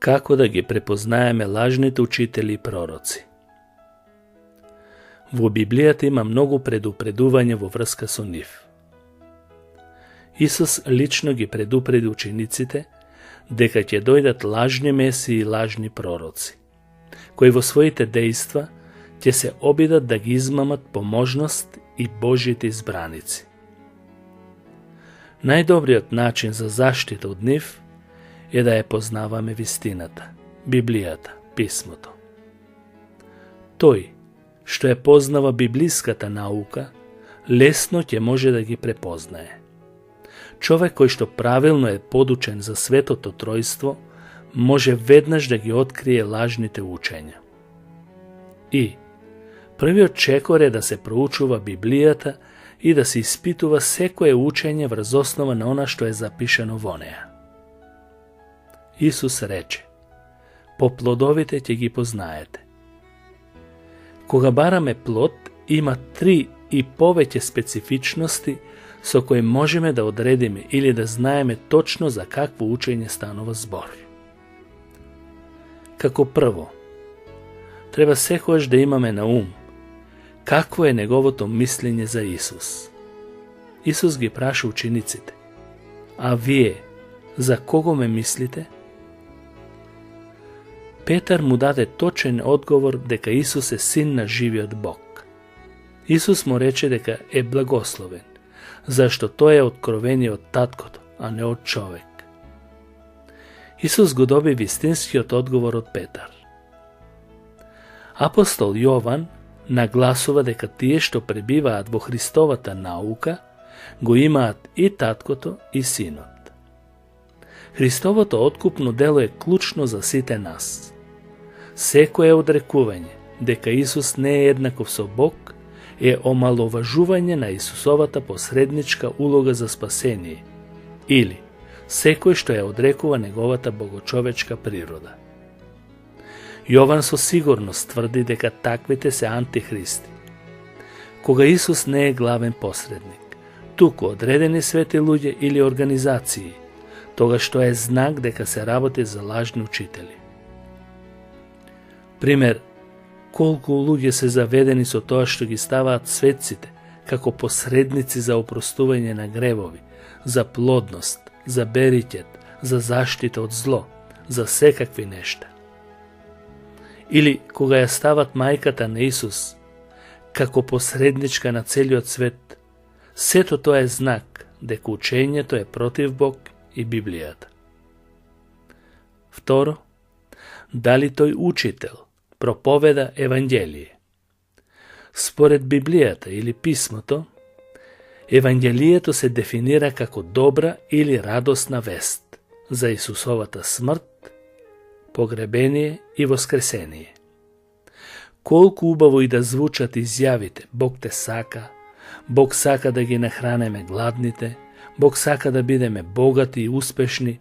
Како да ги препознаеме лажните учители и пророци? Во Библијата има многу предупредување во врска со нив. Исус лично ги предупреди учениците дека ќе дојдат лажни месии и лажни пророци, кои во своите дејства ќе се обидат да ги измамат по можност и Божите избраници. Најдобриот начин за заштита од нив е да ја познаваме вистината, Библијата, Писмото. Тој што ја познава библиската наука, лесно ќе може да ги препознае. Човек кој што правилно е подучен за Светото Тројство, може веднаш да ги открие лажните учења. И првиот чекор е да се проучува Библијата и да се испитува секое учење врз основа на она што е запишано во неа. Исус рече: по плодовите ќе ги познаете. Кога бараме плод, има 3 и повеќе специфичности со кои можеме да одредиме или да знаеме точно за какво учење станува збор. Како прво, треба секогаш да имаме на ум какво е неговото мислење за Исус. Исус ги праша учениците: а вие за кого ме мислите? Петар му даде точен одговор дека Исус е син на живиот Бог. Исус му рече дека е благословен, зашто тој е откровение од таткото, а не од човек. Исус го доби вистинскиот одговор од Петар. Апостол Јован нагласува дека тие што пребиваат во Христовата наука, го имаат и таткото и синот. Христовото откупно дело е клучно за сите нас. Секое одрекување дека Исус не е еднаков со Бог е омаловажување на Исусовата посредничка улога за спасение, или секој што ја одрекува неговата богочовечка природа. Јован со сигурност тврди дека таквите се антихристи. Кога Исус не е главен посредник, туку одредени свети луѓе или организации, тогаш тоа е знак дека се работи за лажни учители. Пример, колку луѓе се заведени со тоа што ги ставаат светците како посредници за опростување на гревови, за плодност, за бериќет, за заштита од зло, за секакви нешта. Или кога ја стават мајката на Исус како посредничка на целиот свет, сето тоа е знак дека учењето е против Бог и Библијата. Второ, дали тој учител проповеда Евангелие? Според Библијата или Писмото, Евангелието се дефинира како добра или радосна вест за Исусовата смрт, погребение и воскресение. Колку убаво и да звучат изјавите: Бог те сака, Бог сака да ги нахранеме гладните, Бог сака да бидеме богати и успешни,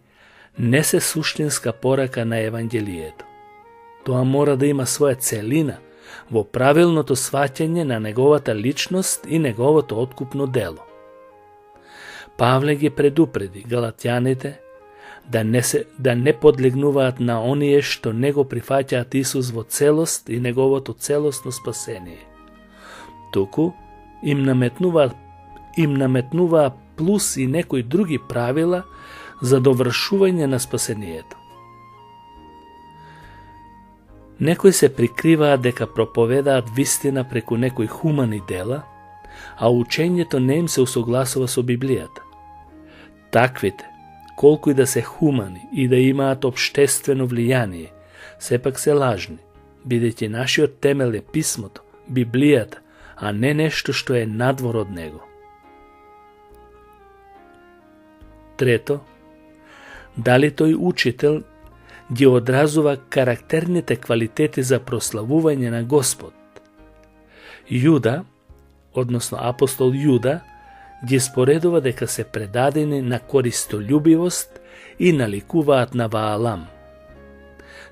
не се суштинска порака на Евангелието. Тоа мора да има своја целина во правилното сваќање на неговата личност и неговото откупно дело. Павле ги предупреди галатјаните да не подлегнуваат на оние што не го прифаќаат Исус во целост и неговото целосно спасение. Туку им наметнуваа плюс и некои други правила за довршување на спасението. Некои се прикриваат дека проповедаат вистина преку некои хумани дела, а учењето не им се усогласува со Библијата. Таквите, колку и да се хумани и да имаат општествено влијание, сепак се лажни, бидејќи нашиот темел е Писмото, Библијата, а не нешто што е надвор од него. Трето, дали тој учител ги одразува карактерните квалитети за прославување на Господ? Јуда, односно апостол Јуда, ги споредува дека се предадени на користолюбивост и наликуваат на Ваалам.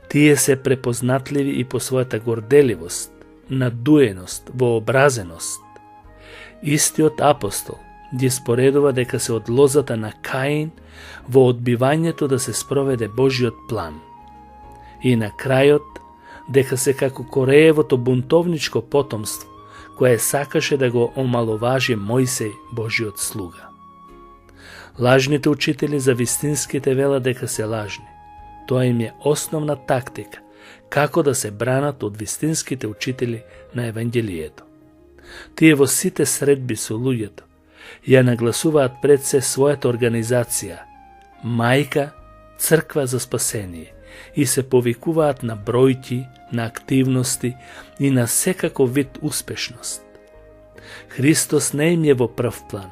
Тие се препознатливи и по својата горделивост, надуеност, вообразеност. Истиот апостол ги споредува дека се од лозата на Каин во одбивањето да се спроведе Божиот план. И на крајот, дека се како Кореевото бунтовничко потомство, кое сакаше да го омаловажи Мојсей, Божиот слуга. Лажните учители за вистинските велат дека се лажни. Тоа им е основна тактика, како да се бранат од вистинските учители на Евангелието. Тие во сите средби со луѓето ја нагласуваат пред се својата организација, мајка, црква за спасение, и се повикуваат на бројки, на активности и на секако вид успешност. Христос не им е во прв план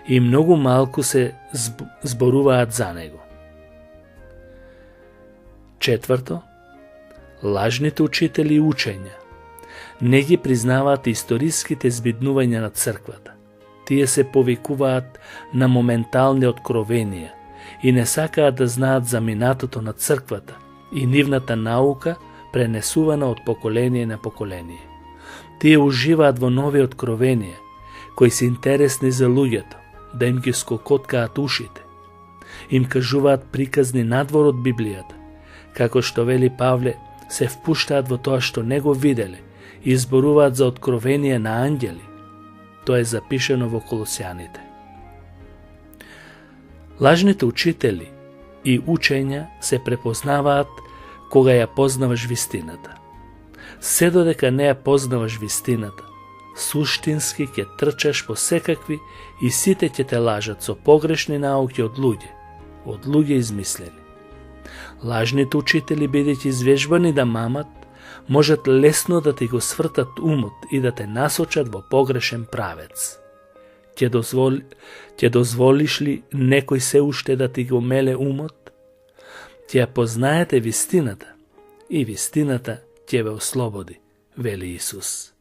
и многу малку се зборуваат за него. Четврто, лажните учители и учења не ги признаваат историските збиднувања на црквата. Тие се повикуваат на моментални откровенија и не сакаат да знаат за минатото на црквата и нивната наука пренесувана од поколение на поколение. Тие уживаат во нови откровенија, кои се интересни за луѓето, да им ги скокоткаат ушите. Им кажуваат приказни надвор од Библијата, како што вели Павле, се впуштаат во тоа што не го виделе и изборуваат за откровение на ангели. Тоа е запишено во Колосјаните. Лажните учители и учења се препознаваат кога ја познаваш вистината. Се додека не ја познаваш вистината, суштински ќе трчаш по секакви и сите ќе те лажат со погрешни науки од луѓе измислени. Лажните учители, бидејќи извежбани да мамат, можат лесно да ти го свртат умот и да те насочат во погрешен правец. Ќе дозволиш ли некој се уште да ти го меле умот? Ќе ја познаете вистината и вистината ќе ве ослободи, вели Исус.